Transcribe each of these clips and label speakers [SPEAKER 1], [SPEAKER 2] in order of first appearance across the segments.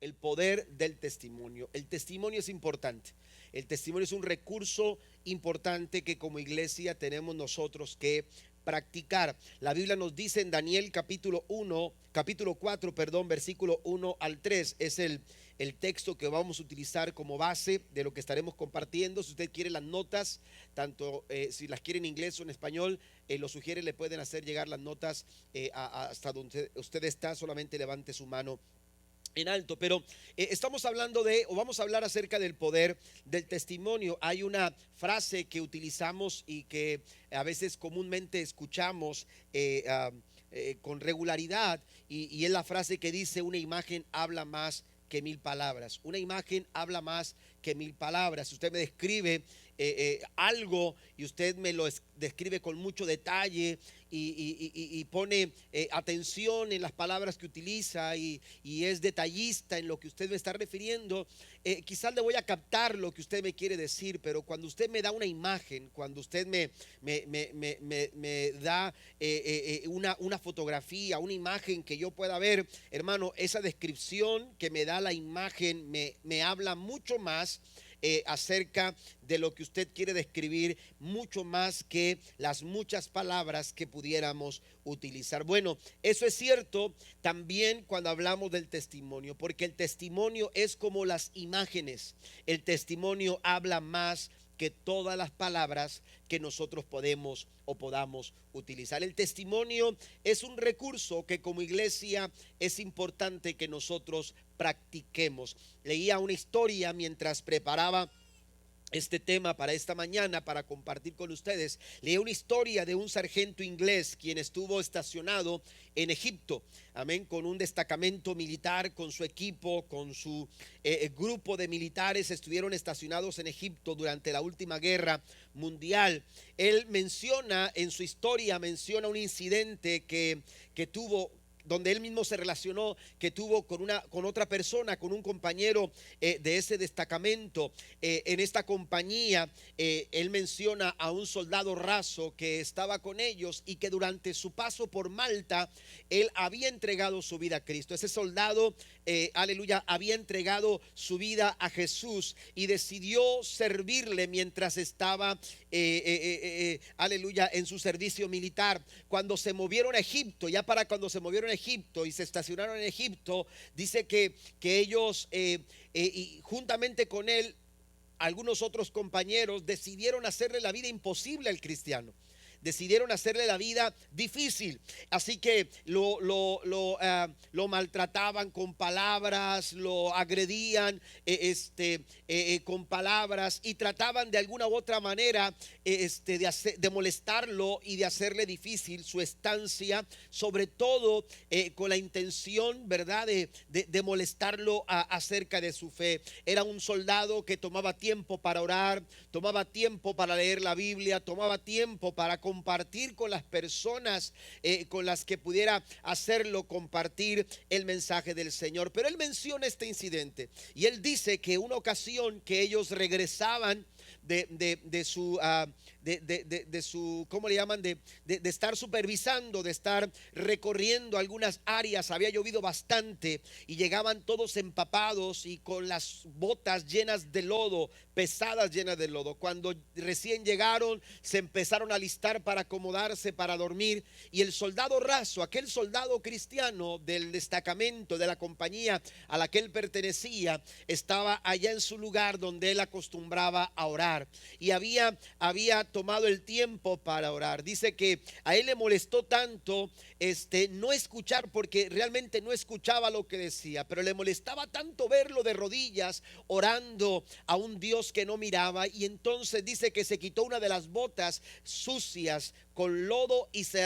[SPEAKER 1] el poder del testimonio. El testimonio es importante. El testimonio es un recurso importante que como iglesia tenemos nosotros que practicar. La Biblia nos dice en Daniel capítulo 4, perdón, versículo 1 al 3, es el texto que vamos a utilizar como base de lo que estaremos compartiendo. Si usted quiere las notas, tanto si las quiere en inglés o en español, lo sugiere, le pueden hacer llegar las notas hasta donde usted está, solamente levante su mano en alto. Pero estamos hablando o vamos a hablar acerca del poder del testimonio. Hay una frase que utilizamos y que a veces comúnmente escuchamos con regularidad, y es la frase que dice: una imagen habla más que 1000 palabras. Una imagen habla más que 1000 palabras. Si usted me describe algo y usted me lo describe con mucho detalle y pone atención en las palabras que utiliza y es detallista en lo que usted me está refiriendo, quizás le voy a captar lo que usted me quiere decir. Pero cuando usted me da una imagen, cuando usted me da una fotografía, una imagen que yo pueda ver, hermano, esa descripción que me da la imagen me habla mucho más acerca de lo que usted quiere describir, mucho más que las muchas palabras que pudiéramos utilizar. Bueno, eso es cierto también cuando hablamos del testimonio, porque el testimonio es como las imágenes. El testimonio habla más que todas las palabras que nosotros podemos o podamos utilizar. El testimonio es un recurso que como iglesia es importante que nosotros practiquemos. Leía una historia mientras preparaba este tema para esta mañana, para compartir con ustedes. Leí una historia de un sargento inglés quien estuvo estacionado en Egipto, amén, con un destacamento militar, con su equipo, con su grupo de militares. Estuvieron estacionados en Egipto durante la última guerra mundial. Él menciona en su historia, menciona un incidente que tuvo, donde él mismo se relacionó, que tuvo con otra persona, con un compañero de ese destacamento. En esta compañía, él menciona a un soldado raso que estaba con ellos y que durante su paso por Malta, él había entregado su vida a Cristo. Ese soldado, aleluya, había entregado su vida a Jesús y decidió servirle mientras estaba, aleluya, en su servicio militar. Cuando se movieron a Egipto, ya para cuando se movieron a Egipto y se estacionaron en Egipto, dice que ellos y juntamente con él algunos otros compañeros decidieron hacerle la vida imposible al cristiano. Decidieron hacerle la vida difícil. Así que lo maltrataban con palabras, lo agredían con palabras, y trataban de alguna u otra manera de molestarlo y de hacerle difícil su estancia, sobre todo con la intención, ¿verdad?, de molestarlo acerca de su fe. Era un soldado que tomaba tiempo para orar, tomaba tiempo para leer la Biblia, tomaba tiempo para compartir con las personas con las que pudiera hacerlo compartir el mensaje del Señor. Pero él menciona este incidente y él dice que una ocasión que ellos regresaban de su, ¿cómo le llaman? De estar supervisando, de estar recorriendo algunas áreas. Había llovido bastante y llegaban todos empapados y con las botas llenas de lodo, pesadas, llenas de lodo. Cuando recién llegaron, se empezaron a alistar para acomodarse, para dormir, y el soldado raso, aquel soldado cristiano del destacamento, de la compañía a la que él pertenecía, estaba allá en su lugar donde él acostumbraba a orar, y había tomado el tiempo para orar. Dice que a él le molestó tanto no escuchar, porque realmente no escuchaba lo que decía, pero le molestaba tanto verlo de rodillas orando a un Dios que no miraba. Y entonces dice que se quitó una de las botas sucias con lodo y se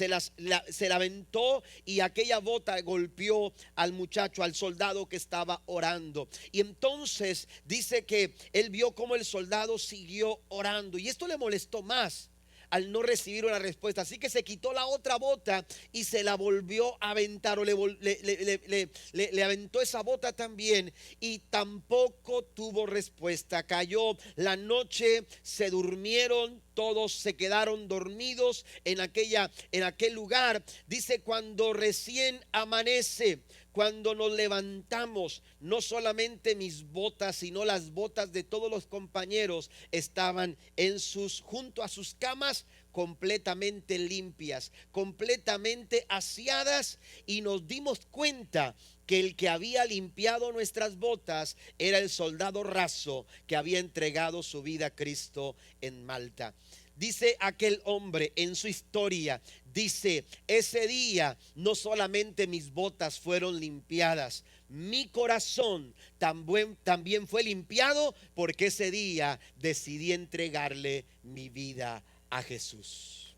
[SPEAKER 1] la aventó, y aquella bota golpeó al muchacho, al soldado que estaba orando. Y entonces dice que él vio cómo el soldado siguió orando, y esto le molestó más al no recibir una respuesta. Así que se quitó la otra bota y se la volvió a aventar, o le aventó esa bota también, y tampoco tuvo respuesta. Cayó la noche, se durmieron, todos se quedaron dormidos en aquel lugar. Dice, cuando recién amanece, cuando nos levantamos, no solamente mis botas, sino las botas de todos los compañeros estaban junto a sus camas, completamente limpias, completamente aseadas, y nos dimos cuenta que el que había limpiado nuestras botas era el soldado raso que había entregado su vida a Cristo en Malta. Dice aquel hombre en su historia, dice: ese día no solamente mis botas fueron limpiadas, mi corazón también fue limpiado, porque ese día decidí entregarle mi vida a Jesús.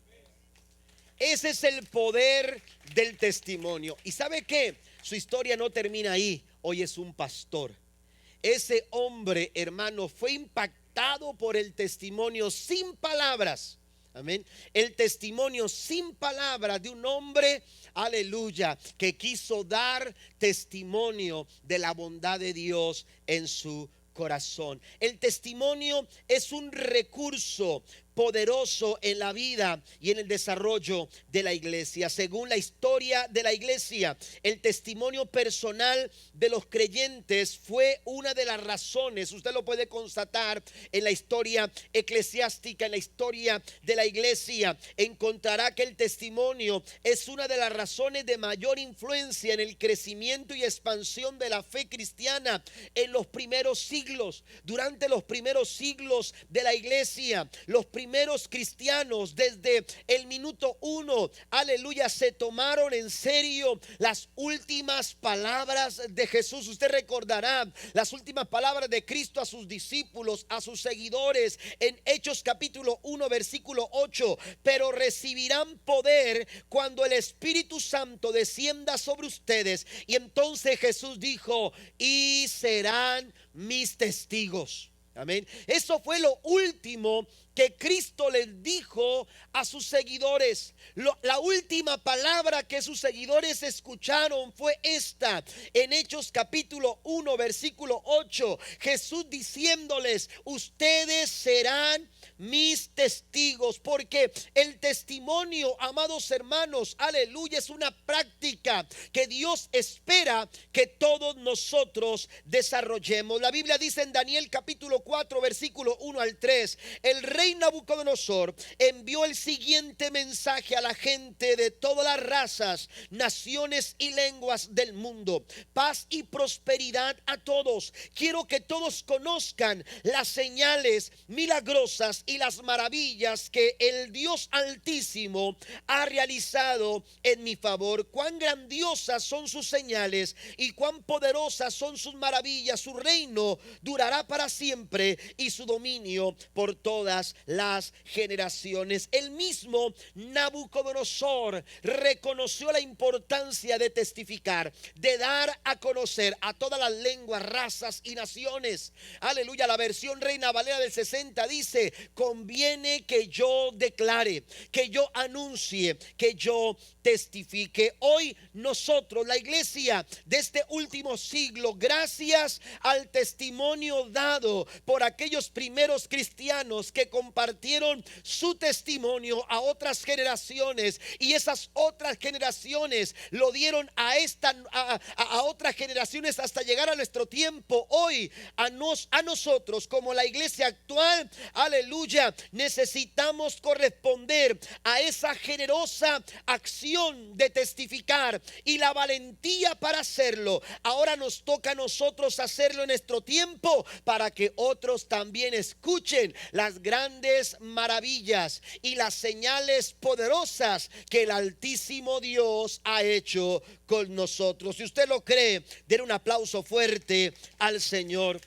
[SPEAKER 1] Ese es el poder del testimonio. ¿Y sabe qué? Su historia no termina ahí. Hoy es un pastor. Ese hombre, hermano, fue impactado por el testimonio sin palabras. Amén. El testimonio sin palabras de un hombre, aleluya, que quiso dar testimonio de la bondad de Dios en su corazón. El testimonio es un recurso poderoso en la vida y en el desarrollo de la iglesia. Según la historia de la iglesia, el testimonio personal de los creyentes fue una de las razones. Usted lo puede constatar en la historia eclesiástica, en la historia de la iglesia. Encontrará que el testimonio es una de las razones de mayor influencia en el crecimiento y expansión de la fe cristiana en los primeros siglos. Durante los primeros siglos de la iglesia, los primeros cristianos, desde el minuto 1, aleluya, se tomaron en serio las últimas palabras de Jesús. Usted recordará las últimas palabras de Cristo a sus discípulos, a sus seguidores, en Hechos capítulo 1 versículo 8: pero recibirán poder cuando el Espíritu Santo descienda sobre ustedes. Y entonces Jesús dijo: y serán mis testigos. Amén. Eso fue lo último que Cristo les dijo a sus seguidores. La última palabra que sus seguidores escucharon fue esta, en Hechos capítulo 1 versículo 8, Jesús diciéndoles: ustedes serán mis testigos. Porque el testimonio, amados hermanos, aleluya, es una práctica que Dios espera que todos nosotros desarrollemos. La Biblia dice en Daniel capítulo 4 versículo 1 al 3: el rey Nabucodonosor envió el siguiente mensaje a la gente de todas las razas, naciones y lenguas del mundo: paz y prosperidad a todos. Quiero que todos conozcan las señales milagrosas y las maravillas que el Dios Altísimo ha realizado en mi favor. Cuán grandiosas son sus señales y cuán poderosas son sus maravillas. Su reino durará para siempre y su dominio por todas las generaciones. El mismo Nabucodonosor reconoció la importancia de testificar, de dar a conocer a todas las lenguas, razas y naciones. Aleluya. La versión Reina Valera del 60 dice: conviene que yo declare, que yo anuncie, que yo testifique. Hoy nosotros, la iglesia de este último siglo, gracias al testimonio dado por aquellos primeros cristianos que compartieron su testimonio a otras generaciones, y esas otras generaciones lo dieron a otras generaciones hasta llegar a nuestro tiempo. Hoy a nosotros como la iglesia actual, aleluya, necesitamos corresponder a esa generosa acción de testificar y la valentía para hacerlo. Ahora nos toca a nosotros hacerlo en nuestro tiempo, para que otros también escuchen las grandes maravillas y las señales poderosas que el Altísimo Dios ha hecho con nosotros. Si usted lo cree, den un aplauso fuerte al Señor.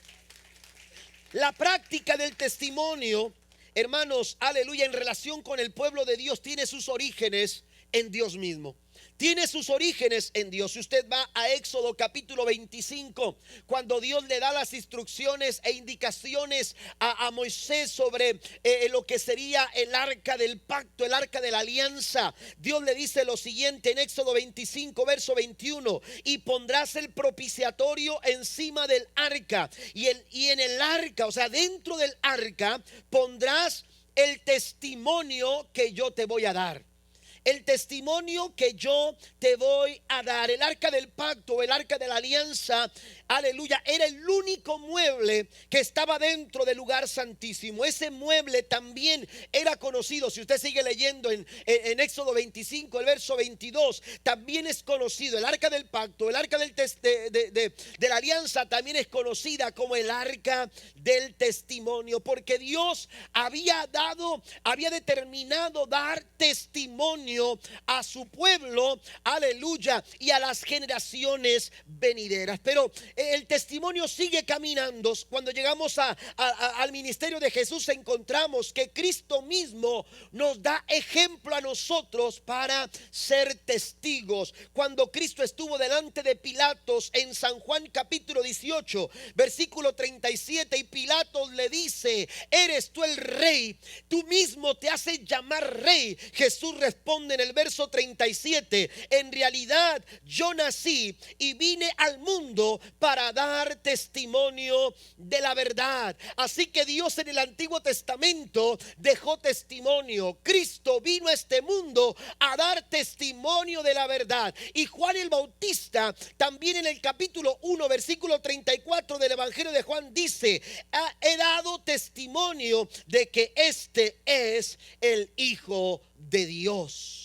[SPEAKER 1] La práctica del testimonio, hermanos, aleluya, en relación con el pueblo de Dios, tiene sus orígenes en Dios mismo. Tiene sus orígenes en Dios. Si usted va a Éxodo capítulo 25, cuando Dios le da las instrucciones e indicaciones a Moisés sobre lo que sería el arca del pacto, el arca de la alianza, Dios le dice lo siguiente en Éxodo 25 verso 21: y pondrás el propiciatorio encima del arca, y en el arca, o sea, dentro del arca, pondrás el testimonio que yo te voy a dar. el testimonio que yo te voy a dar. El arca del pacto, el arca de la alianza, aleluya, era el único mueble que estaba dentro del lugar santísimo. Ese mueble también era conocido. Si usted sigue leyendo en Éxodo 25, el verso 22, también es conocido. El arca del pacto, el arca de la alianza también es conocida como el arca del testimonio, porque Dios había determinado dar testimonio a su pueblo, aleluya, y a las generaciones venideras. Pero el testimonio sigue caminando. Cuando llegamos al ministerio de Jesús, encontramos que Cristo mismo nos da ejemplo a nosotros para ser testigos. Cuando Cristo estuvo delante de Pilatos en San Juan capítulo 18, versículo 37, y Pilatos le dice: ¿eres tú el rey? Tú mismo te haces llamar rey. Jesús responde en el verso 37: en realidad yo nací y vine al mundo para dar testimonio de la verdad. Así que Dios en el Antiguo Testamento dejó testimonio. Cristo vino a este mundo a dar testimonio de la verdad. Y Juan el Bautista también en el capítulo 1 versículo 34 del Evangelio de Juan dice: he dado testimonio de que este es el Hijo de Dios.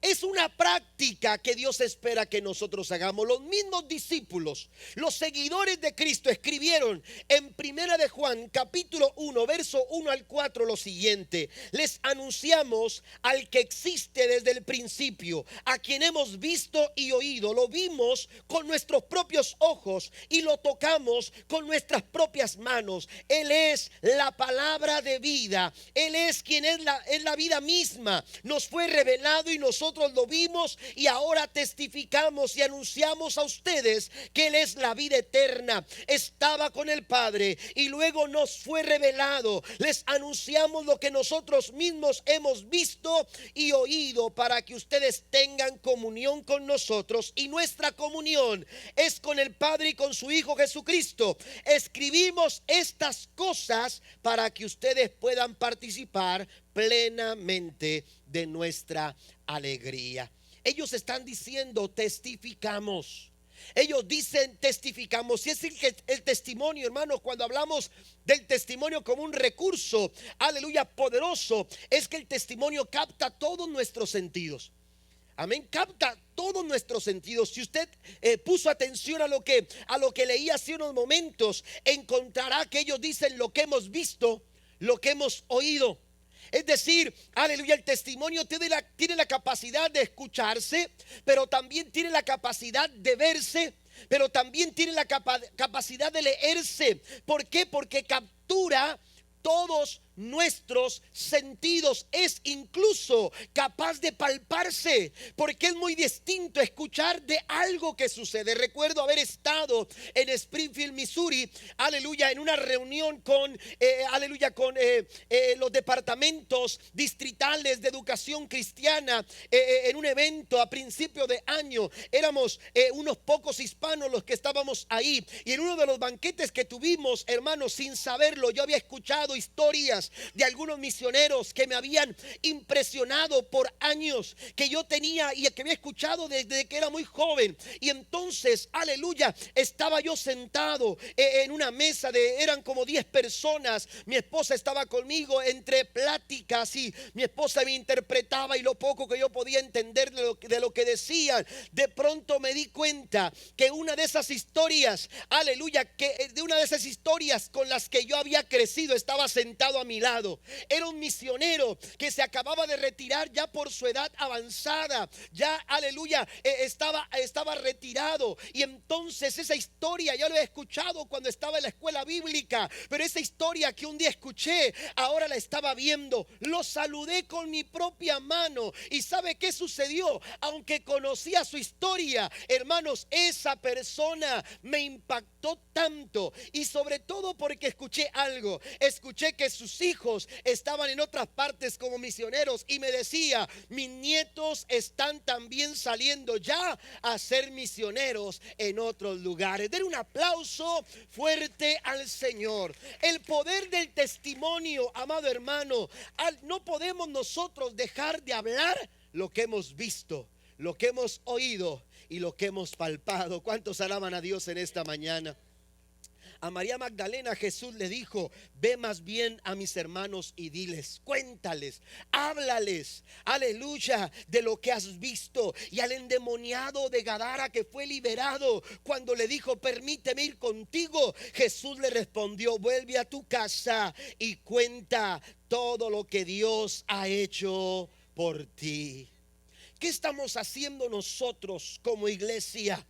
[SPEAKER 1] Es una práctica que Dios espera que nosotros hagamos. Los mismos discípulos, los seguidores de Cristo, escribieron en Primera de Juan capítulo 1 verso 1 al 4 lo siguiente: les anunciamos al que existe desde el principio, a quien hemos visto y oído. Lo vimos con nuestros propios ojos y lo tocamos con nuestras propias manos. Él es la palabra de vida. Él es quien es la vida misma. Nos fue revelado y nosotros lo vimos, y ahora testificamos y anunciamos a ustedes que Él es la vida eterna. Estaba con el Padre y luego nos fue revelado. Les anunciamos lo que nosotros mismos hemos visto y oído, para que ustedes tengan comunión con nosotros, y nuestra comunión es con el Padre y con su Hijo Jesucristo. Escribimos estas cosas para que ustedes puedan participar plenamente de nuestra alegría. Ellos están diciendo: testificamos. Ellos dicen: testificamos. Y es el testimonio, hermanos, cuando hablamos del testimonio como un recurso, aleluya, poderoso, es que el testimonio capta todos nuestros sentidos. Amén, capta todos nuestros sentidos. Si usted puso atención a lo que leí hace unos momentos, encontrará que ellos dicen: lo que hemos visto, lo que hemos oído. Es decir, aleluya, el testimonio tiene la capacidad de escucharse, pero también tiene la capacidad de verse, pero también tiene la capacidad de leerse. ¿Por qué? Porque captura todos nuestros sentidos. Es incluso capaz de palparse, porque es muy distinto escuchar de algo que sucede. Recuerdo haber estado en Springfield, Missouri, aleluya, en una reunión con los departamentos distritales de educación cristiana, en un evento a principio de año. Éramos unos pocos hispanos los que estábamos ahí, y en uno de los banquetes que tuvimos, hermanos, sin saberlo, yo había escuchado historias de algunos misioneros que me habían impresionado por años, que yo tenía y que había escuchado desde que era muy joven. Y entonces, aleluya, estaba yo sentado en una mesa eran como 10 personas. Mi esposa estaba conmigo entre pláticas, y mi esposa me interpretaba, y lo poco que yo podía entender de lo que decían, de pronto me di cuenta que una de esas historias, aleluya, que de una de esas historias con las que yo había crecido, estaba sentado a mi lado. Era un misionero que se acababa de retirar ya por su edad avanzada, ya, aleluya, estaba retirado. Y entonces esa historia ya lo he escuchado cuando estaba en la escuela bíblica, pero esa historia que un día escuché, ahora la estaba viendo. Lo saludé con mi propia mano, y ¿sabe qué sucedió? Aunque conocía su historia, hermanos, esa persona me impactó tanto, y sobre todo porque escuché algo. Escuché que sus hijos estaban en otras partes como misioneros y me decía: mis nietos están también saliendo ya a ser misioneros en otros lugares. Den un aplauso fuerte al Señor. El poder del testimonio, amado hermano. No podemos nosotros dejar de hablar lo que hemos visto, lo que hemos oído y lo que hemos palpado. ¿Cuántos alaban a Dios en esta mañana? A María Magdalena Jesús le dijo: ve más bien a mis hermanos y diles, cuéntales, háblales, aleluya, de lo que has visto. Y al endemoniado de Gadara, que fue liberado, cuando le dijo: permíteme ir contigo, Jesús le respondió: vuelve a tu casa y cuenta todo lo que Dios ha hecho por ti. ¿Qué estamos haciendo nosotros como iglesia?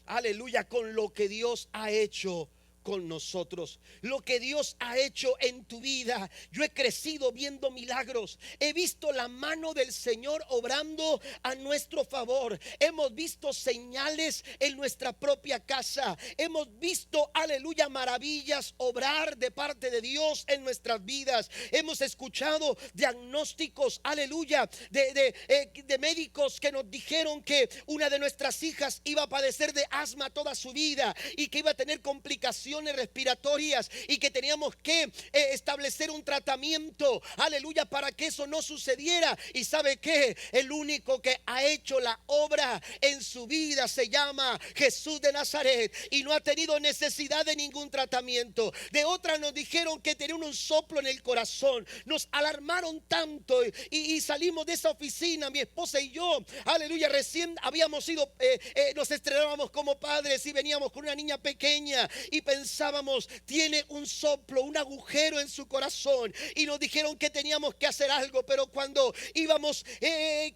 [SPEAKER 1] Aleluya, con lo que Dios ha hecho con nosotros, lo que Dios ha hecho en tu vida. Yo he crecido viendo milagros, he visto la mano del Señor obrando a nuestro favor, hemos visto señales en nuestra propia casa, hemos visto, aleluya, maravillas obrar de parte de Dios en nuestras vidas. Hemos escuchado diagnósticos, aleluya, de médicos que nos dijeron que una de nuestras hijas iba a padecer de asma toda su vida y que iba a tener complicaciones respiratorias y que teníamos que establecer un tratamiento, aleluya, para que eso no sucediera. Y sabe que el único que ha hecho la obra en su vida se llama Jesús de Nazaret y no ha tenido necesidad de ningún tratamiento. De otra nos dijeron que tenía un soplo en el corazón, nos alarmaron tanto y salimos de esa oficina, mi esposa y yo, aleluya, recién habíamos ido, nos estrenábamos como padres y veníamos con una niña pequeña y pensábamos: tiene un soplo, un agujero en su corazón, y nos dijeron que teníamos que hacer algo. Pero cuando íbamos,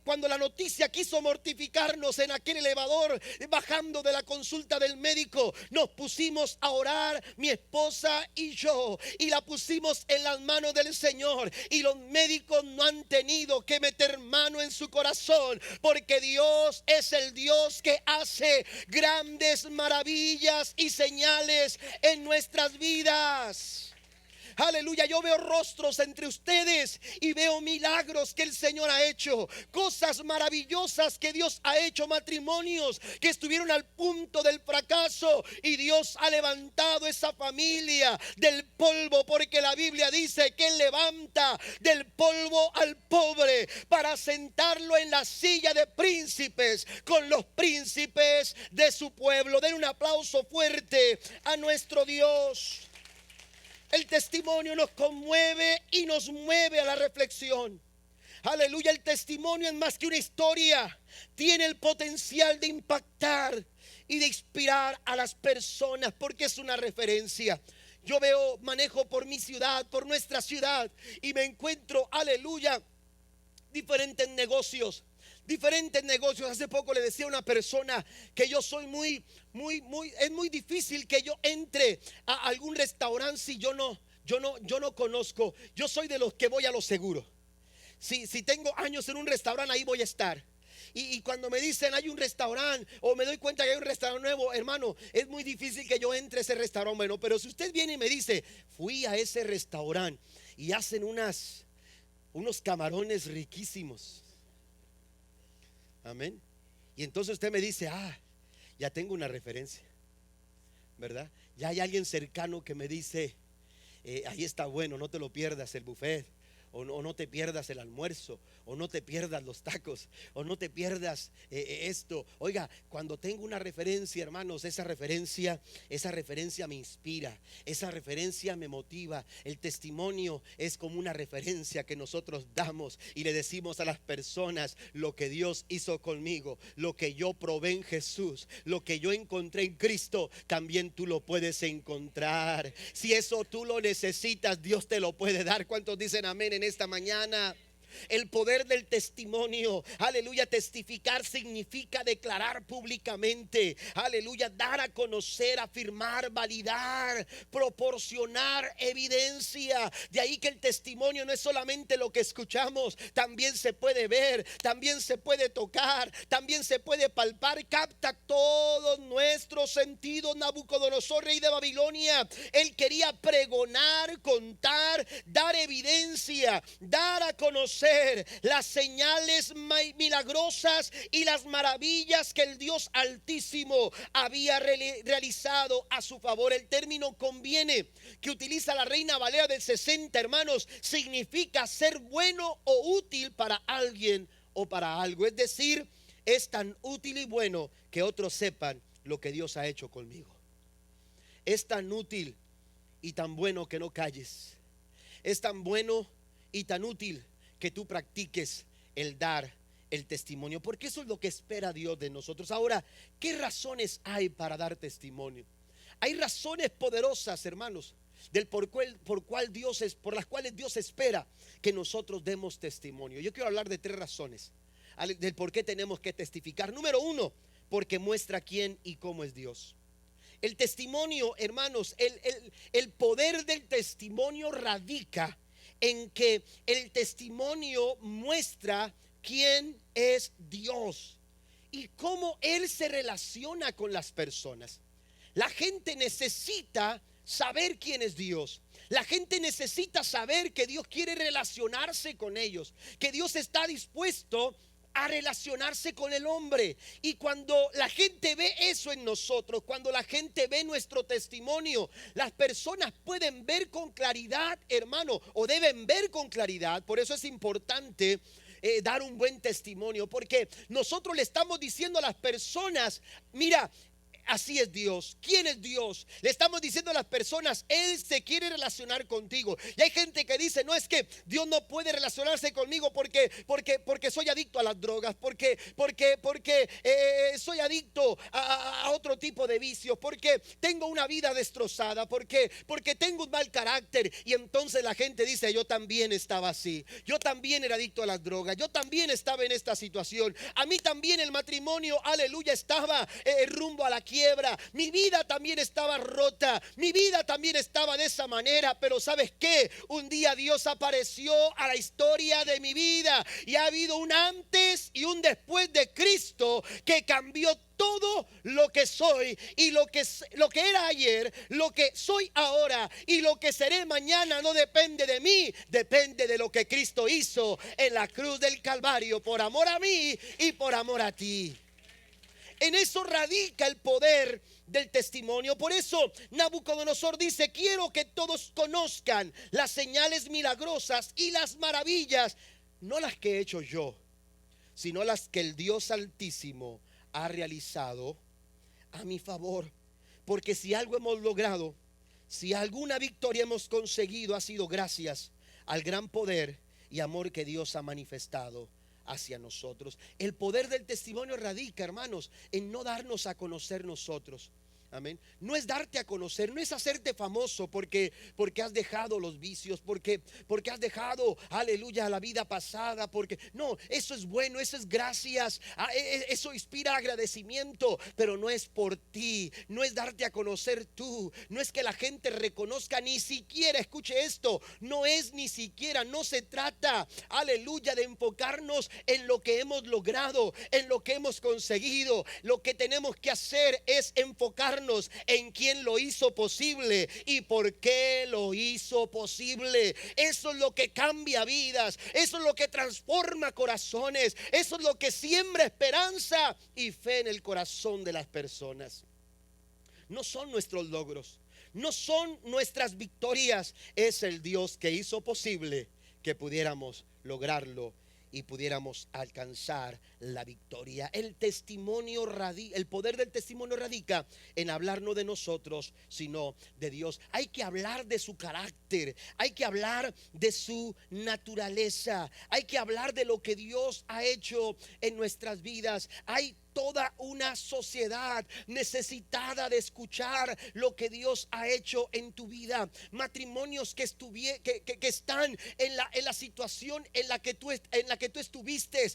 [SPEAKER 1] cuando la noticia quiso mortificarnos en aquel elevador, bajando de la consulta del médico, nos pusimos a orar, mi esposa y yo, y la pusimos en las manos del Señor, y los médicos no han tenido que meter mano en su corazón, porque Dios es el Dios que hace grandes maravillas y señales en nuestras vidas. Aleluya, yo veo rostros entre ustedes y veo milagros que el Señor ha hecho, cosas maravillosas que Dios ha hecho, matrimonios que estuvieron al punto del fracaso y Dios ha levantado esa familia del polvo, porque la Biblia dice que Él levanta del polvo al pobre para sentarlo en la silla de príncipes con los príncipes de su pueblo. Den un aplauso fuerte a nuestro Dios. El testimonio nos conmueve y nos mueve a la reflexión. Aleluya, el testimonio es más que una historia. Tiene el potencial de impactar y de inspirar a las personas porque es una referencia. Yo manejo por mi ciudad, por nuestra ciudad, y me encuentro, aleluya, diferentes negocios. Hace poco le decía a una persona que yo soy es muy difícil que yo entre a algún restaurante si yo no conozco. Yo soy de los que voy a lo seguro. Si tengo años en un restaurante, ahí voy a estar. Y cuando me dicen hay un restaurante o me doy cuenta que hay un restaurante nuevo, hermano, es muy difícil que yo entre a ese restaurante. Bueno, pero si usted viene y me dice: fui a ese restaurante y hacen unos camarones riquísimos, amén, y entonces usted me dice: ya tengo una referencia, ¿verdad? Ya hay alguien cercano que me dice: ahí está bueno, no te lo pierdas el buffet, o no te pierdas el almuerzo, o no te pierdas los tacos, o no te pierdas esto. Oiga, cuando tengo una referencia, hermanos, esa referencia me inspira, esa referencia me motiva. El testimonio es como una referencia que nosotros damos y le decimos a las personas: lo que Dios hizo conmigo, lo que yo probé en Jesús, lo que yo encontré en Cristo, también tú lo puedes encontrar. Si eso tú lo necesitas, Dios te lo puede dar. ¿Cuántos dicen amén en esta mañana? El poder del testimonio, aleluya, testificar significa declarar públicamente, aleluya, dar a conocer, afirmar, validar, proporcionar evidencia. De ahí que el testimonio no es solamente lo que escuchamos, también se puede ver, también se puede tocar, también se puede palpar. Capta todos nuestros sentidos. Nabucodonosor, rey de Babilonia, él quería pregonar, contar, dar evidencia, dar a conocer las señales milagrosas y las maravillas que el Dios Altísimo había realizado a su favor. El término conviene que utiliza la Reina Valera del 60, hermanos, significa ser bueno o útil para alguien o para algo. Es decir, es tan útil y bueno que otros sepan lo que Dios ha hecho conmigo. Es tan útil y tan bueno que no calles. Es tan bueno y tan útil que tú practiques el dar el testimonio, porque eso es lo que espera Dios de nosotros. Ahora, ¿qué razones hay para dar testimonio? Hay razones poderosas, hermanos, por las cuales Dios espera que nosotros demos testimonio. Yo quiero hablar de 3 razones del por qué tenemos que testificar. Número 1, porque muestra quién y cómo es Dios. El testimonio, hermanos, el poder del testimonio radica en que el testimonio muestra quién es Dios y cómo Él se relaciona con las personas. La gente necesita saber quién es Dios. La gente necesita saber que Dios quiere relacionarse con ellos, que Dios está dispuesto a relacionarse con el hombre. Y cuando la gente ve eso en nosotros, cuando la gente ve nuestro testimonio, las personas pueden ver con claridad, hermano, o deben ver con claridad. Por eso es importante dar un buen testimonio, porque nosotros le estamos diciendo a las personas: mira, así es Dios. ¿Quién es Dios? Le estamos diciendo a las personas: Él se quiere relacionar contigo. Y hay gente que dice: no, es que Dios no puede relacionarse conmigo porque soy adicto a las drogas, porque soy adicto a otro tipo de vicios, porque tengo una vida destrozada, porque tengo un mal carácter. Y entonces la gente dice: yo también estaba así, yo también era adicto a las drogas, yo también estaba en esta situación, a mí también el matrimonio, aleluya, estaba rumbo a la quiebra. Mi vida también estaba rota, mi vida también estaba de esa manera. Pero ¿sabes qué? Un día Dios apareció a la historia de mi vida y ha habido un antes y un después de Cristo que cambió todo lo que soy y lo que era ayer, lo que soy ahora y lo que seré mañana. No depende de mí, depende de lo que Cristo hizo en la cruz del Calvario por amor a mí y por amor a ti. En eso radica el poder del testimonio. Por eso Nabucodonosor dice: quiero que todos conozcan las señales milagrosas y las maravillas, no las que he hecho yo, sino las que el Dios Altísimo ha realizado a mi favor. Porque si algo hemos logrado, si alguna victoria hemos conseguido, ha sido gracias al gran poder y amor que Dios ha manifestado hacia nosotros. El poder del testimonio radica, hermanos, en no darnos a conocer nosotros. Amén. No es darte a conocer, no es hacerte famoso porque has dejado los vicios, porque has dejado, aleluya, la vida pasada, porque no, eso es bueno, eso es gracias, eso inspira agradecimiento, pero no es por ti, no es darte a conocer tú, no es que la gente reconozca, ni siquiera, escuche esto, no es ni siquiera, no se trata, aleluya, de enfocarnos en lo que hemos logrado, en lo que hemos conseguido. Lo que tenemos que hacer es enfocarnos en quién lo hizo posible y por qué lo hizo posible. Eso es lo que cambia vidas, eso es lo que transforma corazones, eso es lo que siembra esperanza y fe en el corazón de las personas. No son nuestros logros, no son nuestras victorias, es el Dios que hizo posible que pudiéramos lograrlo y pudiéramos alcanzar la victoria. El poder del testimonio radica en hablar no de nosotros, sino de Dios. Hay que hablar de su carácter, hay que hablar de su naturaleza, hay que hablar de lo que Dios ha hecho en nuestras vidas. Hay toda una sociedad necesitada de escuchar lo que Dios ha hecho en tu vida. Matrimonios que están en la situación en la que tú estuviste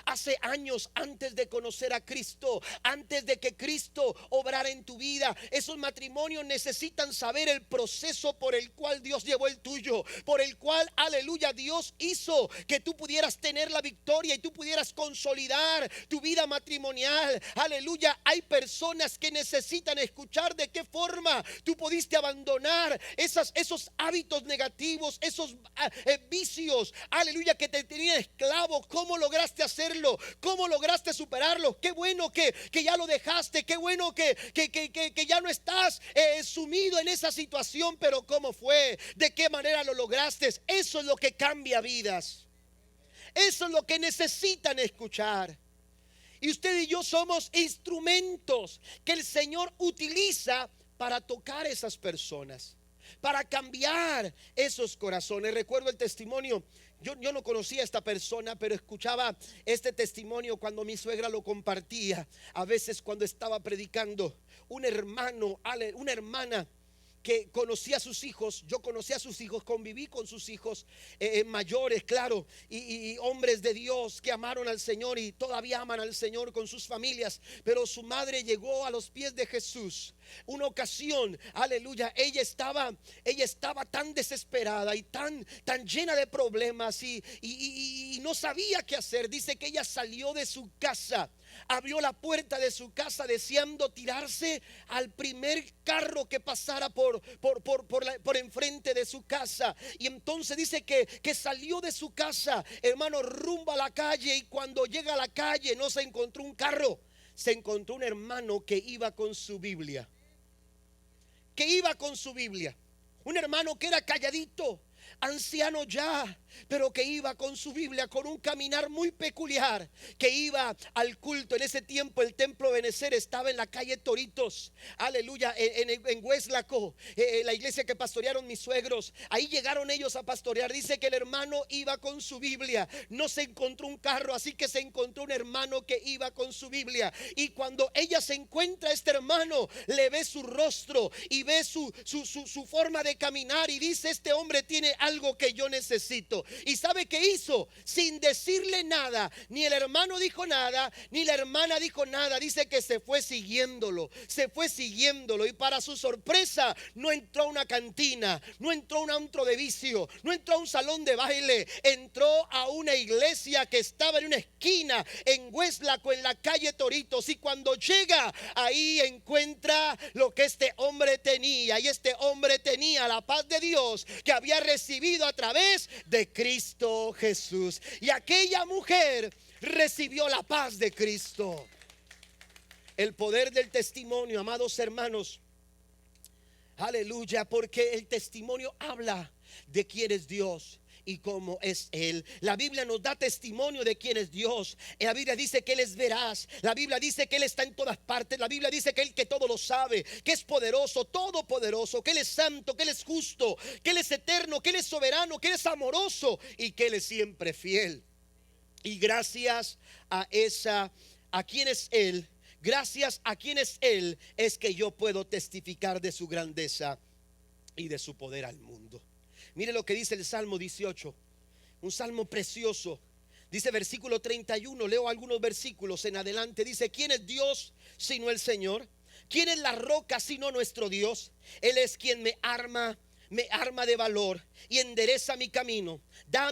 [SPEAKER 1] hace años antes de conocer a Cristo, antes de que Cristo obrara en tu vida. Esos matrimonios necesitan saber el proceso por el cual Dios llevó el tuyo, por el cual, aleluya, Dios hizo que tú pudieras tener la victoria y tú pudieras consolidar tu vida matrimonial. Aleluya, hay personas que necesitan escuchar de qué forma tú pudiste abandonar esos hábitos negativos, esos vicios, aleluya, que te tenían esclavo. ¿Cómo lograste hacerlo? ¿Cómo lograste superarlo? Qué bueno que ya lo dejaste, qué bueno que ya no estás sumido en esa situación, pero ¿cómo fue? ¿De qué manera lo lograste? Eso es lo que cambia vidas. Eso es lo que necesitan escuchar. Y usted y yo somos instrumentos que el Señor utiliza para tocar esas personas, para cambiar esos corazones. Recuerdo el testimonio. Yo no conocía a esta persona, pero escuchaba este testimonio cuando mi suegra lo compartía. A veces cuando estaba predicando, un hermano, una hermana que conocía a sus hijos, yo conocí a sus hijos, conviví con sus hijos mayores, claro, y hombres de Dios que amaron al Señor y todavía aman al Señor con sus familias. Pero su madre llegó a los pies de Jesús. Una ocasión, aleluya, ella estaba tan desesperada y tan llena de problemas y no sabía qué hacer. Dice que ella salió de su casa, abrió la puerta de su casa deseando tirarse al primer carro que pasara por enfrente de su casa. Y entonces dice que salió de su casa, hermano, rumbo a la calle, y cuando llega a la calle no se encontró un carro, se encontró un hermano que iba con su Biblia. Un hermano que era calladito, anciano ya, pero que iba con su Biblia, con un caminar muy peculiar, que iba al culto. En ese tiempo el templo Benecer estaba en la calle Toritos, aleluya, en Hueslaco, la iglesia que pastorearon mis suegros. Ahí llegaron ellos a pastorear. Dice que el hermano iba con su Biblia, no se encontró un carro, así que se encontró un hermano que iba con su Biblia. Y cuando ella se encuentra a este hermano, le ve su rostro y ve su forma de caminar y dice: este hombre tiene algo que yo necesito. ¿Y sabe qué hizo? Sin decirle nada, ni el hermano dijo nada, ni la hermana dijo nada. Dice que se fue siguiéndolo, y para su sorpresa no entró a una cantina, no entró a un antro de vicio, no entró a un salón de baile, entró a una iglesia que estaba en una esquina en Hueslaco, en la calle Toritos. Y cuando llega ahí encuentra lo que este hombre tenía, y este hombre tenía la paz de Dios que había recibido a través de Cristo Jesús. Y aquella mujer recibió la paz de Cristo. El poder del testimonio, amados hermanos, aleluya, porque el testimonio habla de quién es Dios y cómo es Él. La Biblia nos da testimonio de quién es Dios. La Biblia dice que Él es veraz. La Biblia dice que Él está en todas partes. La Biblia dice que Él que todo lo sabe, que es poderoso, todopoderoso, que Él es santo, que Él es justo, que Él es eterno, que Él es soberano, que Él es amoroso y que Él es siempre fiel. Y gracias a quién es Él, gracias a quién es Él, es que yo puedo testificar de su grandeza y de su poder al mundo. Mire lo que dice el Salmo 18, un salmo precioso. Dice versículo 31, leo algunos versículos en adelante. Dice: ¿quién es Dios sino el Señor? ¿Quién es la roca sino nuestro Dios? Él es quien me arma de valor y endereza mi camino. Da a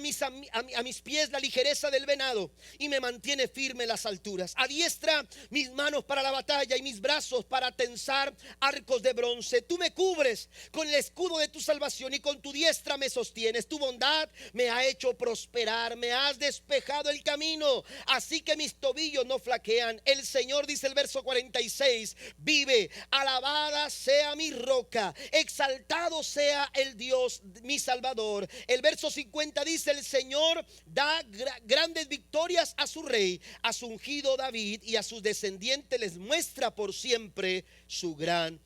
[SPEAKER 1] mis pies la ligereza del venado y me mantiene firme en las alturas. Adiestra mis manos para la batalla y mis brazos para tensar arcos de bronce. Tú me cubres con el escudo de tu salvación y con tu diestra me sostienes. Tu bondad me ha hecho prosperar, me has despejado el camino, así que mis tobillos no flaquean. El Señor, dice el verso 46, vive. Alabada sea mi roca, exaltado sea el Dios mi Salvador. El verso 50 dice: el Señor da grandes victorias a su rey, a su ungido David, y a sus descendientes les muestra por siempre su gran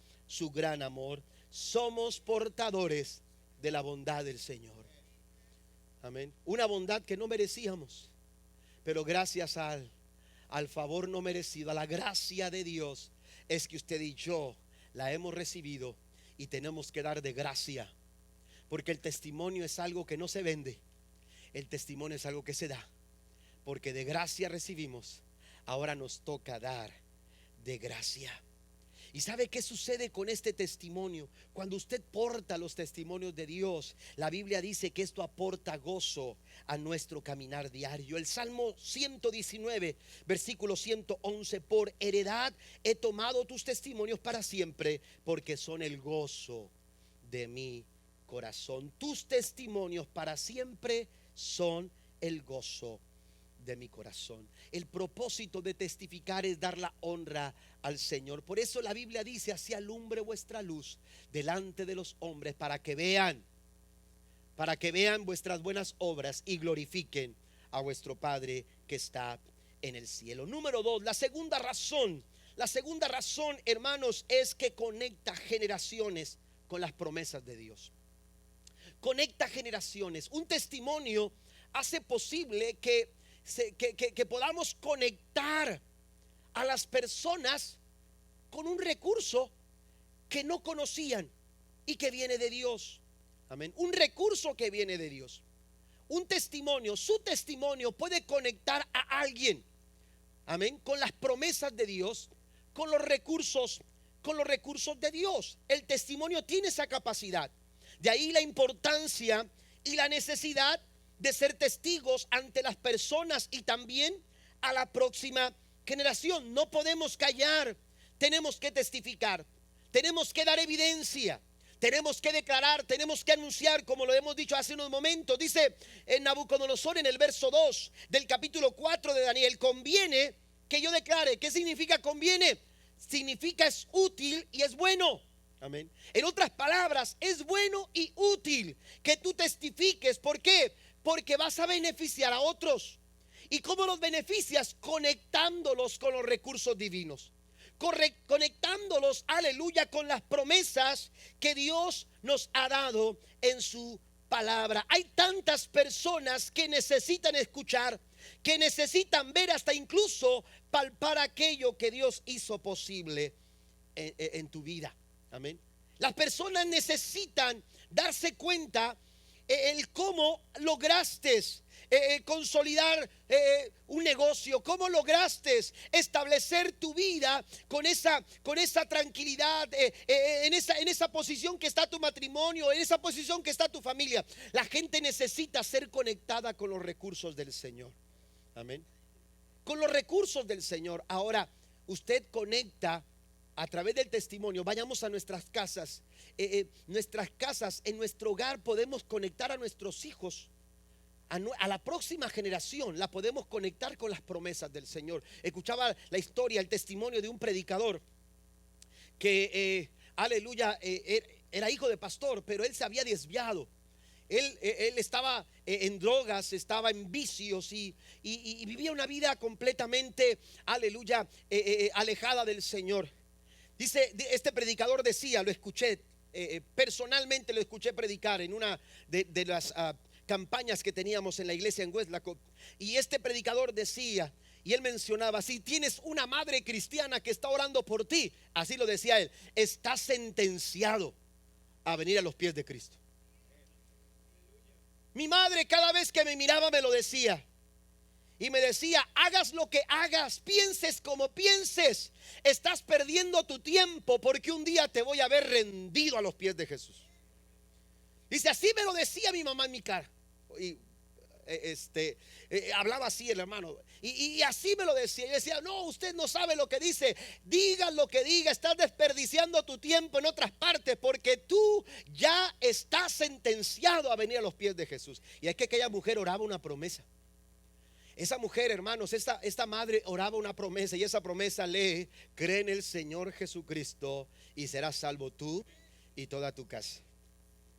[SPEAKER 1] amor. Somos portadores de la bondad del Señor. Amén. Una bondad que no merecíamos, pero gracias a al favor no merecido, a la gracia de Dios, es que usted y yo la hemos recibido y tenemos que dar de gracia. Porque el testimonio es algo que no se vende, el testimonio es algo que se da. Porque de gracia recibimos, ahora nos toca dar de gracia. ¿Y sabe qué sucede con este testimonio? Cuando usted porta los testimonios de Dios, la Biblia dice que esto aporta gozo a nuestro caminar diario. El Salmo 119, versículo 111: por heredad he tomado tus testimonios para siempre, porque son el gozo de mi corazón. Tus testimonios para siempre son el gozo de mi corazón. El propósito de testificar es dar la honra al Señor. Por eso la Biblia dice: así alumbre vuestra luz delante de los hombres, para que vean vuestras buenas obras y glorifiquen a vuestro Padre que está en el cielo. Número 2, la segunda razón, hermanos, es que conecta generaciones con las promesas de Dios. Conecta generaciones. Un testimonio hace posible que podamos conectar a las personas con un recurso que no conocían y que viene de Dios. Amén. Un recurso que viene de Dios. Un testimonio, su testimonio puede conectar a alguien, amén, con las promesas de Dios, con los recursos de Dios. El testimonio tiene esa capacidad. De ahí la importancia y la necesidad de ser testigos ante las personas y también a la próxima generación. No podemos callar, tenemos que testificar, tenemos que dar evidencia, tenemos que declarar, tenemos que anunciar, como lo hemos dicho hace unos momentos. Dice en Nabucodonosor, en el verso 2 del capítulo 4 de Daniel: conviene que yo declare. ¿Qué significa conviene? Significa es útil y es bueno. Amén. En otras palabras, es bueno y útil que tú testifiques. ¿Por qué? Porque vas a beneficiar a otros. ¿Y cómo los beneficias? Conectándolos con los recursos divinos. Conectándolos, aleluya, con las promesas que Dios nos ha dado en su palabra. Hay tantas personas que necesitan escuchar, que necesitan ver, hasta incluso palpar aquello que Dios hizo posible en tu vida. Amén. Las personas necesitan darse cuenta el cómo lograste consolidar un negocio, cómo lograste establecer tu vida con esa tranquilidad, en esa posición que está tu matrimonio, en esa posición que está tu familia. La gente necesita ser conectada con los recursos del Señor. Amén. Con los recursos del Señor. Ahora, usted conecta a través del testimonio. Vayamos a nuestras casas. En nuestro hogar podemos conectar a nuestros hijos, a la próxima generación. La podemos conectar con las promesas del Señor. Escuchaba la historia, el testimonio de un predicador que, aleluya, era hijo de pastor, pero él se había desviado. Él estaba en drogas, estaba en vicios y vivía una vida completamente, aleluya, alejada del Señor. Dice, este predicador decía, lo escuché, personalmente lo escuché predicar en una de las campañas que teníamos en la iglesia en Weslaco. Y este predicador decía, y él mencionaba: si tienes una madre cristiana que está orando por ti, así lo decía él, estás sentenciado a venir a los pies de Cristo. Mi madre, cada vez que me miraba, me lo decía. Y me decía: hagas lo que hagas, pienses como pienses, estás perdiendo tu tiempo, porque un día te voy a ver rendido a los pies de Jesús. Dice, así me lo decía mi mamá en mi cara. Y hablaba así el hermano. Y así me lo decía. Y decía: no, usted no sabe lo que dice. Diga lo que diga, estás desperdiciando tu tiempo en otras partes, porque tú ya estás sentenciado a venir a los pies de Jesús. Y es que aquella mujer oraba una promesa. Esa mujer, hermanos, esta madre oraba una promesa, y esa promesa lee: cree en el Señor Jesucristo y serás salvo tú y toda tu casa.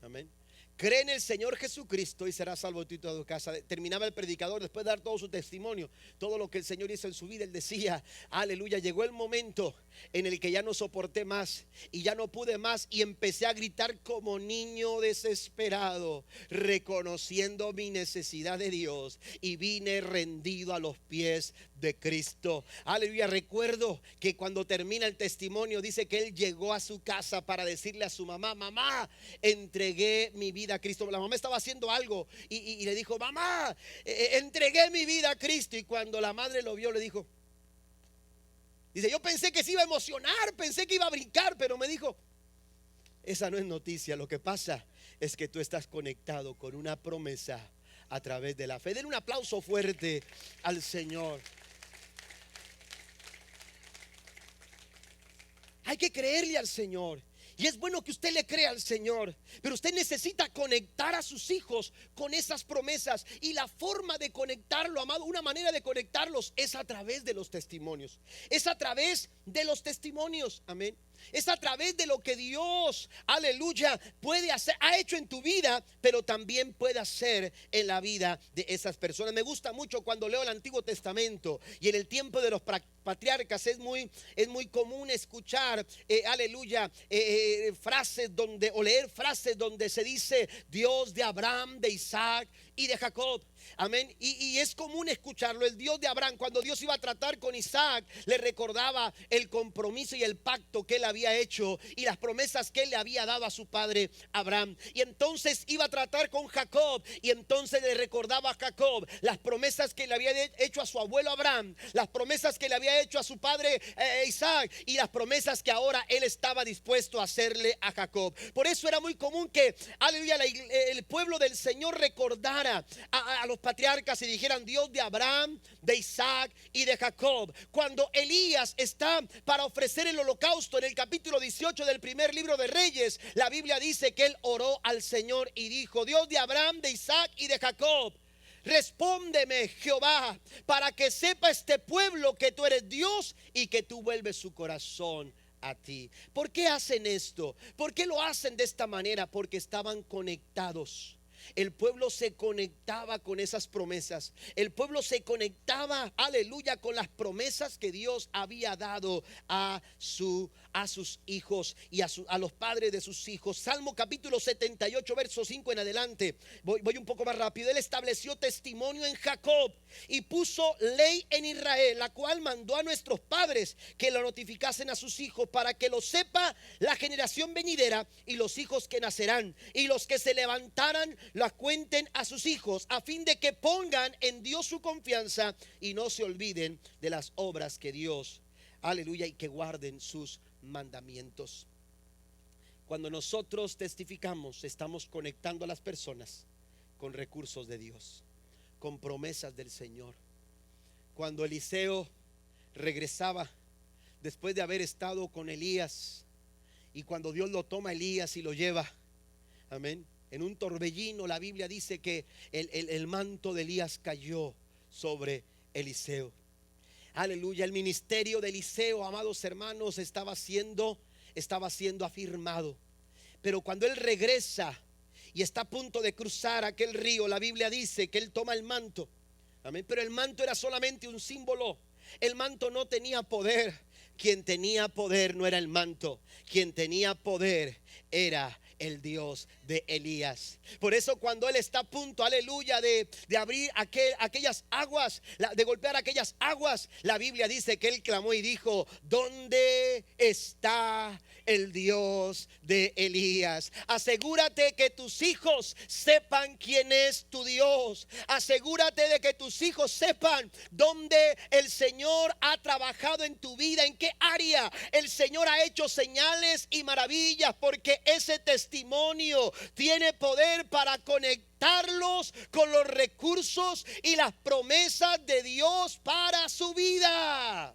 [SPEAKER 1] Amén. Cree en el Señor Jesucristo y serás salvo tú y toda tu casa. Terminaba el predicador, después de dar todo su testimonio, todo lo que el Señor hizo en su vida. Él decía, aleluya, llegó el momento en el que ya no soporté más y ya no pude más y empecé a gritar como niño desesperado, reconociendo mi necesidad de Dios, y vine rendido a los pies de Cristo. Aleluya. Recuerdo que cuando termina el testimonio dice que él llegó a su casa para decirle a su mamá: mamá, entregué mi vida a Cristo. La mamá estaba haciendo algo y le dijo: mamá, entregué mi vida a Cristo. Y cuando la madre lo vio, le dijo, dice: yo pensé que se iba a emocionar, pensé que iba a brincar, pero me dijo: esa no es noticia, lo que pasa es que tú estás conectado con una promesa a través de la fe. Denle un aplauso fuerte al Señor. Hay que creerle al Señor. Y es bueno que usted le crea al Señor, pero usted necesita conectar a sus hijos con esas promesas. Y la forma de conectarlo, amado, una manera de conectarlos es a través de los testimonios. Es a través de los testimonios, amén. Es a través de lo que Dios, aleluya, puede hacer, ha hecho en tu vida, pero también puede hacer en la vida de esas personas. Me gusta mucho cuando leo el Antiguo Testamento y en el tiempo de los patriarcas es muy común escuchar, aleluya, frases donde, o leer frases donde se dice Dios de Abraham, de Isaac y de Jacob. Amén. Y es común escucharlo. El Dios de Abraham, cuando Dios iba a tratar con Isaac, le recordaba el compromiso y el pacto que él había hecho y las promesas que él le había dado a su padre Abraham. Y entonces iba a tratar con Jacob, y entonces le recordaba a Jacob las promesas que le había hecho a su abuelo Abraham, las promesas que le había hecho a su padre Isaac, y las promesas que ahora él estaba dispuesto a hacerle a Jacob. Por eso era muy común que, aleluya, el pueblo del Señor recordara a los patriarcas y dijeran Dios de Abraham, de Isaac y de Jacob. Cuando Elías está para ofrecer el holocausto en el capítulo 18 del primer libro de Reyes, la Biblia dice que él oró al Señor y dijo: Dios de Abraham, de Isaac y de Jacob, respóndeme, Jehová, para que sepa este pueblo que tú eres Dios y que tú vuelves su corazón a ti. ¿Por qué hacen esto? ¿Por qué lo hacen de esta manera? Porque estaban conectados. El pueblo se conectaba con esas promesas. El pueblo se conectaba, aleluya, con las promesas que Dios había dado a sus hijos y a los padres de sus hijos. Salmo capítulo 78, verso 5 en adelante. Voy un poco más rápido. Él estableció testimonio en Jacob y puso ley en Israel, la cual mandó a nuestros padres que lo notificasen a sus hijos, para que lo sepa la generación venidera y los hijos que nacerán, y los que se levantaran la cuenten a sus hijos, a fin de que pongan en Dios su confianza y no se olviden de las obras que Dios, aleluya, y que guarden sus mandamientos. Cuando nosotros testificamos, estamos conectando a las personas con recursos de Dios, con promesas del Señor. Cuando Eliseo regresaba después de haber estado con Elías, y cuando Dios lo toma a Elías y lo lleva, amén, en un torbellino, la Biblia dice que el manto de Elías cayó sobre Eliseo. Aleluya. El ministerio de Eliseo, amados hermanos, estaba siendo afirmado. Pero cuando él regresa y está a punto de cruzar aquel río, la Biblia dice que él toma el manto. Amén. Pero el manto era solamente un símbolo. El manto no tenía poder. Quien tenía poder no era el manto. Quien tenía poder era el Dios de Elías. Por eso cuando él está a punto, aleluya, de abrir aquellas aguas, de golpear aquellas aguas, la Biblia dice que él clamó y dijo: ¿dónde está el Dios de Elías? Asegúrate que tus hijos sepan quién es tu Dios. Asegúrate de que tus hijos sepan dónde el Señor ha trabajado en tu vida, en qué área el Señor ha hecho señales y maravillas, porque ese testimonio tiene poder para conectarlos con los recursos y las promesas de Dios para su vida.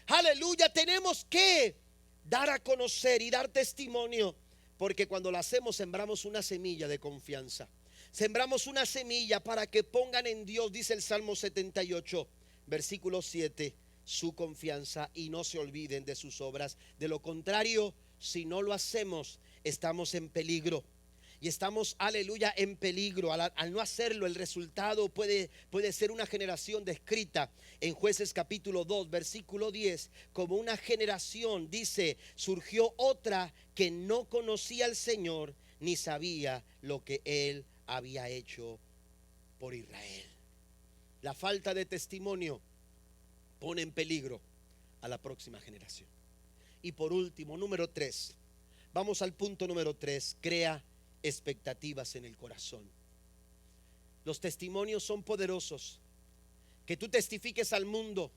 [SPEAKER 1] Aleluya. Tenemos que dar a conocer y dar testimonio, porque cuando lo hacemos sembramos una semilla de confianza. Sembramos una semilla para que pongan en Dios, dice el Salmo 78, versículo 7, su confianza, y no se olviden de sus obras. De lo contrario, si no lo hacemos, estamos en peligro. y estamos, aleluya, en peligro. Al no hacerlo, el resultado puede ser una generación descrita en Jueces capítulo 2, versículo 10, como una generación, dice, surgió otra que no conocía al Señor ni sabía lo que Él había hecho por Israel. La falta de testimonio pone en peligro a la próxima generación. Y por último, número 3, vamos al punto número 3, crea expectativas en el corazón. Los testimonios son poderosos. Que tú testifiques al mundo,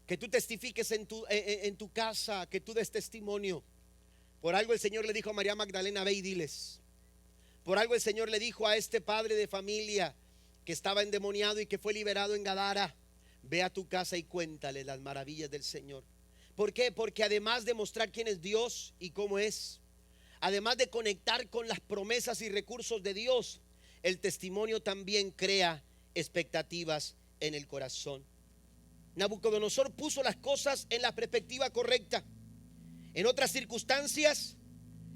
[SPEAKER 1] que tú testifiques en tu casa, que tú des testimonio. Por algo el Señor le dijo a María Magdalena: ve y diles. Por algo el Señor le dijo a este padre de familia que estaba endemoniado y que fue liberado en Gadara: ve a tu casa y cuéntale las maravillas del Señor. ¿Por qué? Porque además de mostrar quién es Dios y cómo es, además de conectar con las promesas y recursos de Dios, el testimonio también crea expectativas en el corazón. Nabucodonosor puso las cosas en la perspectiva correcta. En otras circunstancias,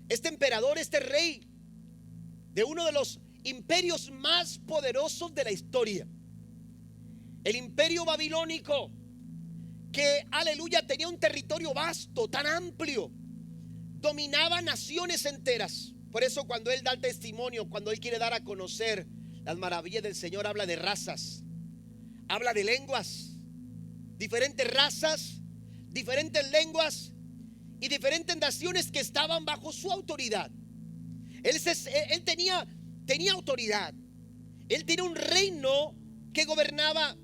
[SPEAKER 1] este emperador, este rey de uno de los imperios más poderosos de la historia, el imperio babilónico, que, aleluya, tenía un territorio vasto, tan amplio, dominaba naciones enteras. Por eso cuando él da el testimonio, cuando él quiere dar a conocer las maravillas del Señor, habla de razas, habla de lenguas, diferentes razas, diferentes lenguas y diferentes naciones que estaban bajo su autoridad. Él tenía autoridad. Él tenía un reino que gobernaba.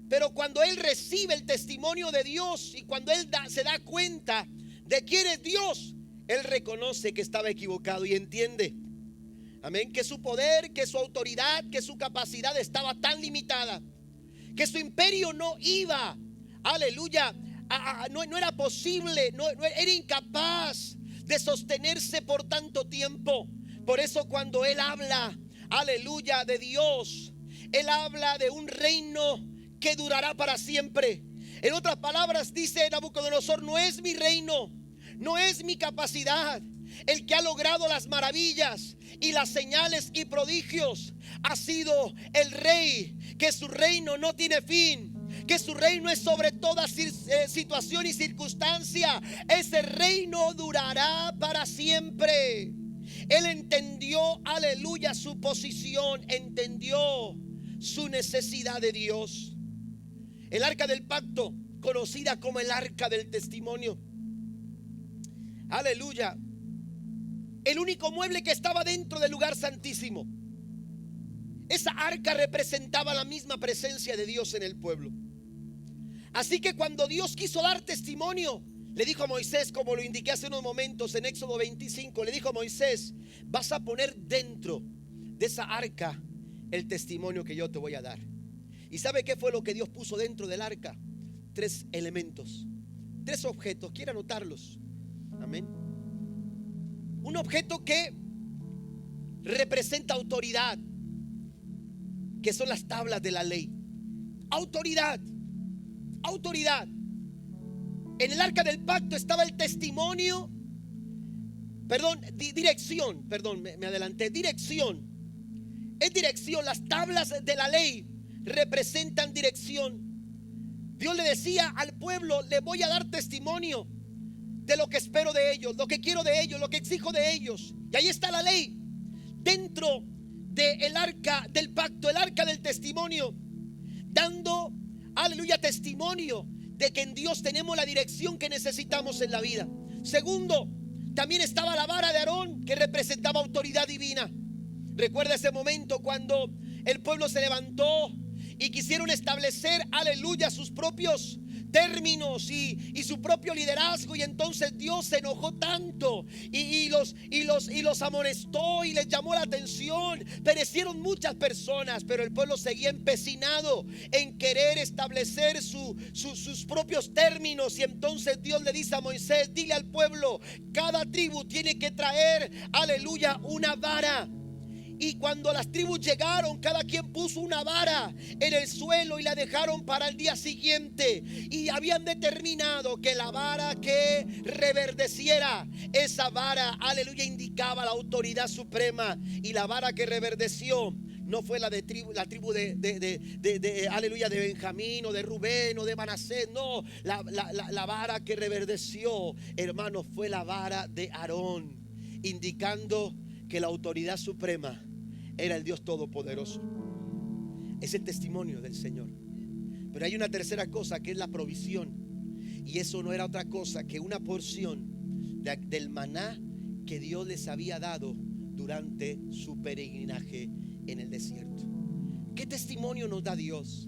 [SPEAKER 1] Pero cuando él recibe el testimonio de Dios y cuando él se da cuenta de quién es Dios, él reconoce que estaba equivocado y entiende, amén, que su poder, que su autoridad, que su capacidad estaba tan limitada, que su imperio no iba, aleluya, no era posible, no era incapaz de sostenerse por tanto tiempo. Por eso cuando él habla, aleluya, de Dios, él habla de un reino que durará para siempre. En otras palabras, dice Nabucodonosor: no es mi reino, no es mi capacidad el que ha logrado las maravillas y las señales y prodigios. Ha sido el rey, que su reino no tiene fin, que su reino es sobre toda situación y circunstancia. Ese reino durará para siempre. Él entendió, aleluya, su posición, entendió su necesidad de Dios. El arca del pacto, conocida como el arca del testimonio, aleluya, el único mueble que estaba dentro del lugar santísimo. Esa arca representaba la misma presencia de Dios en el pueblo. Así que cuando Dios quiso dar testimonio, le dijo a Moisés, como lo indiqué hace unos momentos en Éxodo 25, le dijo a Moisés: vas a poner dentro de esa arca el testimonio que yo te voy a dar. ¿Y sabe qué fue lo que Dios puso dentro del arca? 3 elementos, 3 objetos. Quiero anotarlos. Amén. Un objeto que representa autoridad, que son las tablas de la ley. Autoridad, autoridad. En el arca del pacto estaba el testimonio, dirección, me adelanté, dirección. Es dirección, las tablas de la ley representan dirección. Dios le decía al pueblo: le voy a dar testimonio de lo que espero de ellos, lo que quiero de ellos, lo que exijo de ellos. Y ahí está la ley dentro del arca del pacto, el arca del testimonio, dando, aleluya, testimonio de que en Dios tenemos la dirección que necesitamos en la vida. Segundo, también estaba la vara de Aarón, que representaba autoridad divina. Recuerda ese momento cuando el pueblo se levantó y quisieron establecer, aleluya, sus propios términos y su propio liderazgo, y entonces Dios se enojó tanto y los amonestó y les llamó la atención. Perecieron muchas personas, pero el pueblo seguía empecinado en querer establecer sus propios términos. Y entonces Dios le dice a Moisés: dile al pueblo, cada tribu tiene que traer, aleluya, una vara. Y cuando las tribus llegaron, cada quien puso una vara en el suelo y la dejaron para el día siguiente. Y habían determinado que la vara que reverdeciera, esa vara, aleluya, indicaba la autoridad suprema. Y la vara que reverdeció no fue la tribu de aleluya, de Benjamín o de Rubén o de Manasés. No, la vara que reverdeció, hermanos, fue la vara de Aarón, indicando que la autoridad suprema era el Dios Todopoderoso. Es el testimonio del Señor. Pero hay una tercera cosa, que es la provisión. Y eso no era otra cosa que una porción del maná que Dios les había dado durante su peregrinaje en el desierto. ¿Qué testimonio nos da Dios?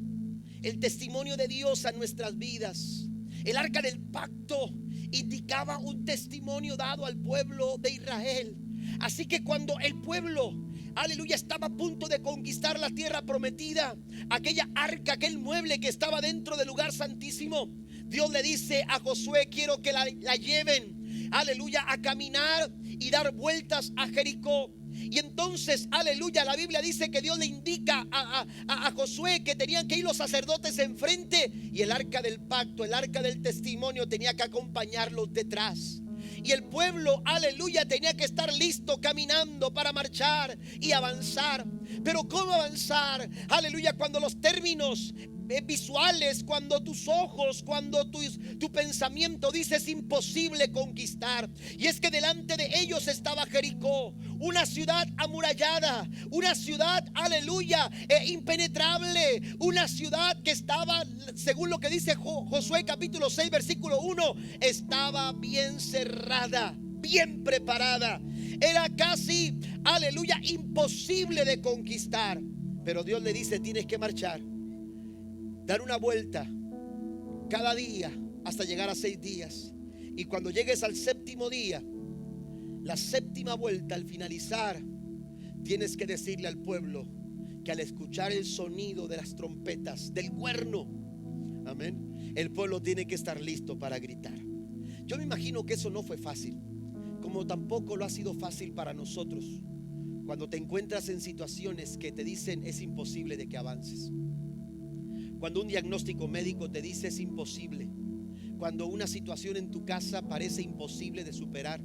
[SPEAKER 1] El testimonio de Dios a nuestras vidas. El arca del pacto indicaba un testimonio dado al pueblo de Israel. Así que cuando el pueblo, aleluya, estaba a punto de conquistar la tierra prometida, aquella arca, aquel mueble que estaba dentro del lugar santísimo, Dios le dice a Josué: quiero que la lleven, aleluya, a caminar y dar vueltas a Jericó. Y entonces, aleluya, la Biblia dice que Dios le indica a Josué que tenían que ir los sacerdotes enfrente, y el arca del pacto, el arca del testimonio, tenía que acompañarlos detrás. Y el pueblo, aleluya, tenía que estar listo caminando para marchar y avanzar. Pero ¿cómo avanzar? Aleluya, cuando los términos visuales, cuando tus ojos, cuando tu pensamiento dice es imposible conquistar. Y es que delante de ellos estaba Jericó, una ciudad amurallada, una ciudad, aleluya, impenetrable, una ciudad que estaba, según lo que dice Josué capítulo 6 versículo 1, estaba bien cerrada, bien preparada. Era casi, aleluya, imposible de conquistar. Pero Dios le dice: tienes que marchar, dar una vuelta cada día hasta llegar a 6 días. Y cuando llegues al séptimo día, la séptima vuelta, al finalizar, tienes que decirle al pueblo que al escuchar el sonido de las trompetas, del cuerno, amén, el pueblo tiene que estar listo para gritar. Yo me imagino que eso no fue fácil, como tampoco lo ha sido fácil para nosotros, cuando te encuentras en situaciones que te dicen es imposible de que avances. Cuando un diagnóstico médico te dice es imposible. Cuando una situación en tu casa parece imposible de superar.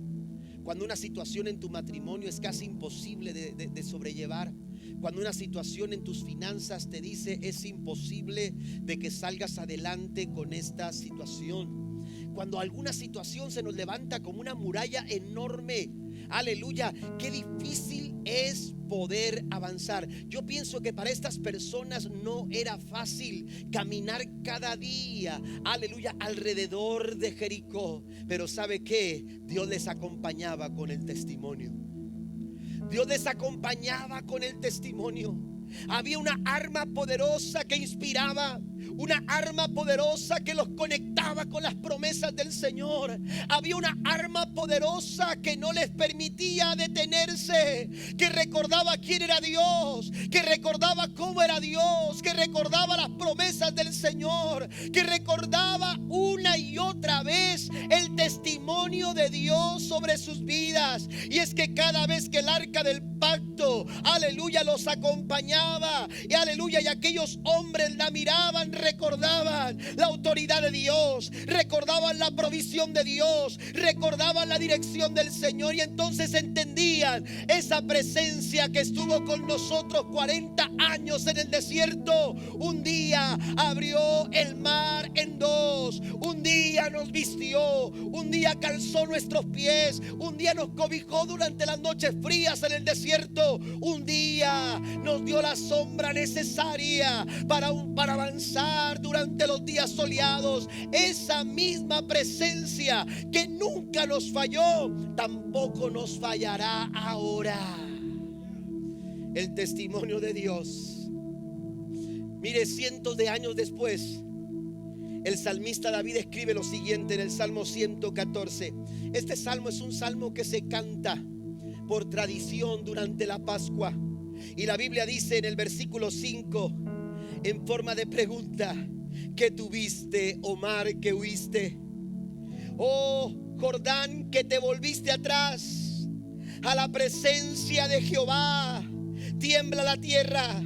[SPEAKER 1] Cuando una situación en tu matrimonio es casi imposible de sobrellevar. Cuando una situación en tus finanzas te dice es imposible de que salgas adelante con esta situación. Cuando alguna situación se nos levanta como una muralla enorme, aleluya, qué difícil es poder avanzar. Yo pienso que para estas personas no era fácil caminar cada día, aleluya, alrededor de Jericó. Pero ¿sabe qué? Dios les acompañaba con el testimonio. Dios les acompañaba con el testimonio. Había una arma poderosa que inspiraba, una arma poderosa que los conectaba con las promesas del Señor. Había una arma poderosa que no les permitía detenerse, que recordaba quién era Dios, que recordaba cómo era Dios, que recordaba las promesas del Señor, que recordaba una y otra vez el testimonio de Dios sobre sus vidas. Y es que cada vez que el arca del pacto, aleluya, los acompañaba, y aleluya, y aquellos hombres la miraban, recordaban la autoridad de Dios, recordaban la provisión de Dios, recordaban la dirección del Señor, y entonces entendían esa presencia que estuvo con nosotros 40 años en el desierto. Un día abrió el mar en dos, un día nos vistió, un día calzó nuestros pies, un día nos cobijó durante las noches frías en el desierto, un día nos dio la sombra necesaria para avanzar durante los días soleados. Esa misma presencia que nunca nos falló, tampoco nos fallará ahora. El testimonio de Dios. Mire, cientos de años después, el salmista David escribe lo siguiente en el Salmo 114. Este salmo es un salmo que se canta por tradición durante la Pascua. Y la Biblia dice en el versículo 5, en forma de pregunta: ¿qué tuviste, oh mar, que huiste? Oh Jordán, que te volviste atrás a la presencia de Jehová. tiembla la tierra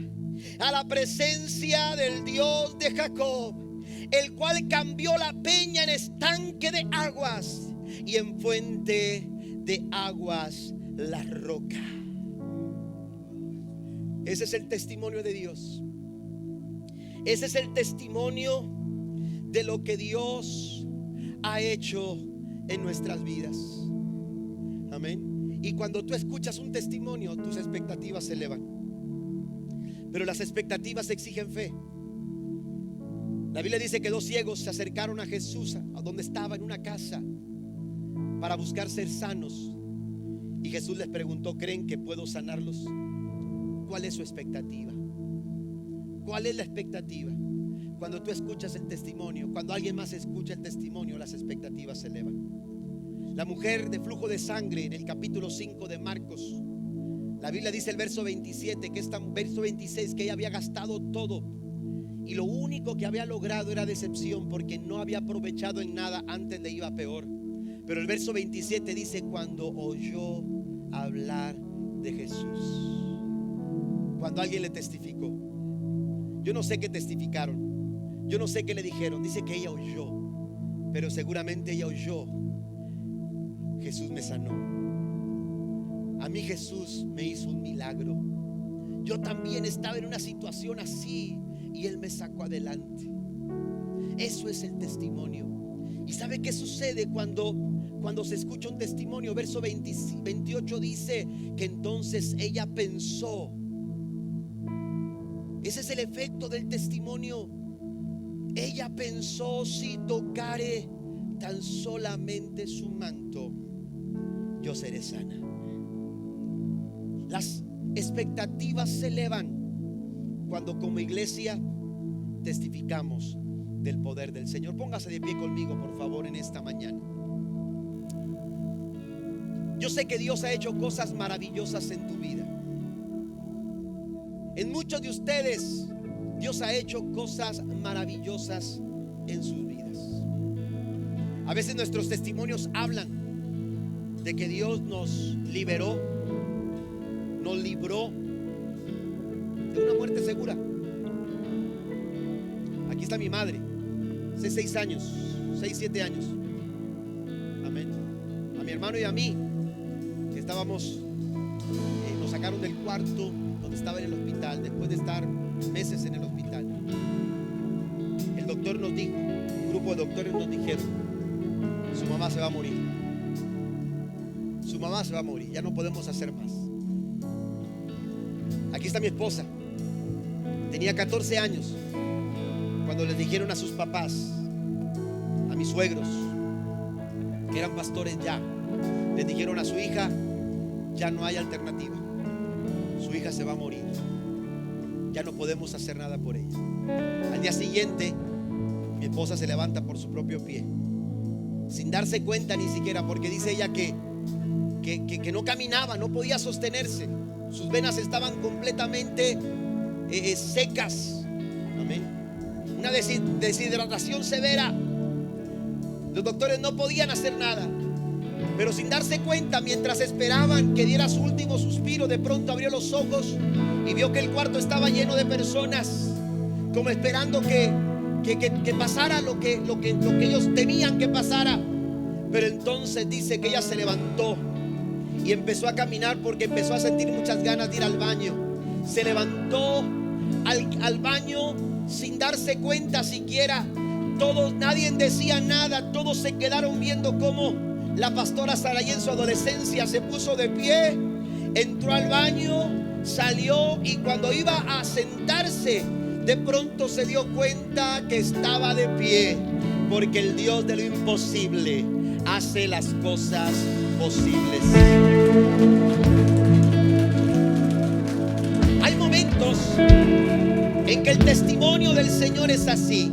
[SPEAKER 1] a la presencia del Dios de Jacob, el cual cambió la peña en estanque de aguas y en fuente de aguas la roca. Ese es el testimonio de Dios. Ese es el testimonio de lo que Dios ha hecho en nuestras vidas. Amén. Y cuando tú escuchas un testimonio, tus expectativas se elevan. Pero las expectativas exigen fe. La Biblia dice que 2 ciegos se acercaron a Jesús, a donde estaba, en una casa, para buscar ser sanos. Y Jesús les preguntó: ¿creen que puedo sanarlos? ¿Cuál es su expectativa? ¿Cuál es la expectativa? Cuando tú escuchas el testimonio, cuando alguien más escucha el testimonio, las expectativas se elevan. La mujer de flujo de sangre, en el capítulo 5 de Marcos, la Biblia dice, el verso 27, que verso 26, que ella había gastado todo y lo único que había logrado era decepción, porque no había aprovechado en nada, antes le iba peor. Pero el verso 27 dice: cuando oyó hablar de Jesús. Cuando alguien le testificó. Yo no sé qué testificaron, yo no sé qué le dijeron. Dice que ella oyó, pero seguramente ella oyó: Jesús me sanó, a mí Jesús me hizo un milagro, yo también estaba en una situación así y Él me sacó adelante. Eso es el testimonio. ¿Y sabe qué sucede cuando se escucha un testimonio? Verso 28 dice que entonces ella pensó. Ese es el efecto del testimonio. Ella pensó: si tocare tan solamente su manto, yo seré sana. Las expectativas se elevan cuando como iglesia testificamos del poder del Señor. Póngase de pie conmigo, por favor, en esta mañana. Yo sé que Dios ha hecho cosas maravillosas en tu vida. En muchos de ustedes Dios ha hecho cosas maravillosas en sus vidas. A veces nuestros testimonios hablan de que Dios nos liberó, nos libró de una muerte segura. Aquí está mi madre, hace 6 años, 6, 7 años. Amén. A mi hermano y a mí, que estábamos, nos sacaron del cuarto donde estaba en el hospital, después de estar meses en el hospital. El doctor nos dijo, un grupo de doctores nos dijeron: su mamá se va a morir, su mamá se va a morir, ya no podemos hacer más. Aquí está mi esposa, tenía 14 años cuando les dijeron a sus papás, a mis suegros, que eran pastores ya, les dijeron a su hija: ya no hay alternativa, su hija se va a morir, ya no podemos hacer nada por ella. Al día siguiente mi esposa se levanta por su propio pie, sin darse cuenta ni siquiera, porque dice ella que no caminaba, no podía sostenerse, sus venas estaban completamente secas. Amén. Una deshidratación severa. Los doctores no podían hacer nada, pero sin darse cuenta, mientras esperaban que diera su último suspiro, de pronto abrió los ojos y vio que el cuarto estaba lleno de personas, como esperando que pasara lo que ellos temían que pasara. Pero entonces dice que ella se levantó y empezó a caminar, porque empezó a sentir muchas ganas de ir al baño. Se levantó al baño sin darse cuenta siquiera. Todos, nadie decía nada, todos se quedaron viendo cómo la pastora Saray en su adolescencia se puso de pie, entró al baño, salió, y cuando iba a sentarse, de pronto se dio cuenta que estaba de pie, porque el Dios de lo imposible hace las cosas posibles. Hay momentos en que el testimonio del Señor es así,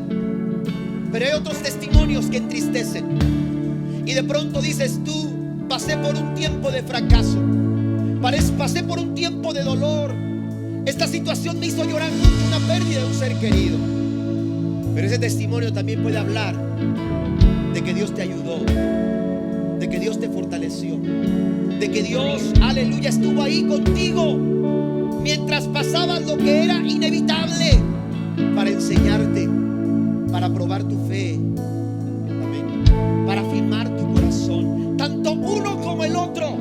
[SPEAKER 1] pero hay otros testimonios que entristecen. Y de pronto dices tú: pasé por un tiempo de fracaso, pasé por un tiempo de dolor, esta situación me hizo llorar mucho, una pérdida de un ser querido. Pero ese testimonio también puede hablar de que Dios te ayudó, de que Dios te fortaleció, de que Dios, aleluya, estuvo ahí contigo mientras pasabas lo que era inevitable, para enseñarte, para probar tu fe, amén, para afirmar tu corazón. Tanto uno como el otro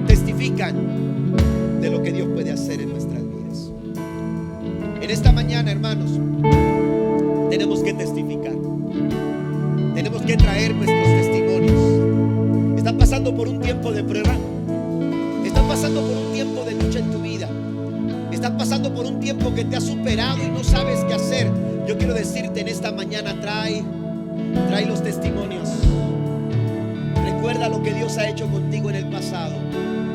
[SPEAKER 1] testifican de lo que Dios puede hacer en nuestras vidas. En esta mañana, hermanos, tenemos que testificar. Tenemos que traer nuestros testimonios. Estás pasando por un tiempo de prueba. Estás pasando por un tiempo de lucha en tu vida. Estás pasando por un tiempo que te ha superado y no sabes qué hacer. Yo quiero decirte en esta mañana, trae los testimonios. Recuerda lo que Dios ha hecho contigo en el pasado.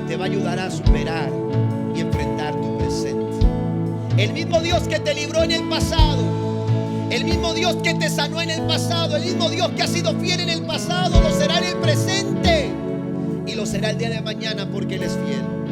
[SPEAKER 1] Te va a ayudar a superar y enfrentar tu presente. El mismo Dios que te libró en el pasado, el mismo Dios que te sanó en el pasado, el mismo Dios que ha sido fiel en el pasado, lo será en el presente y lo será el día de mañana, porque Él es fiel.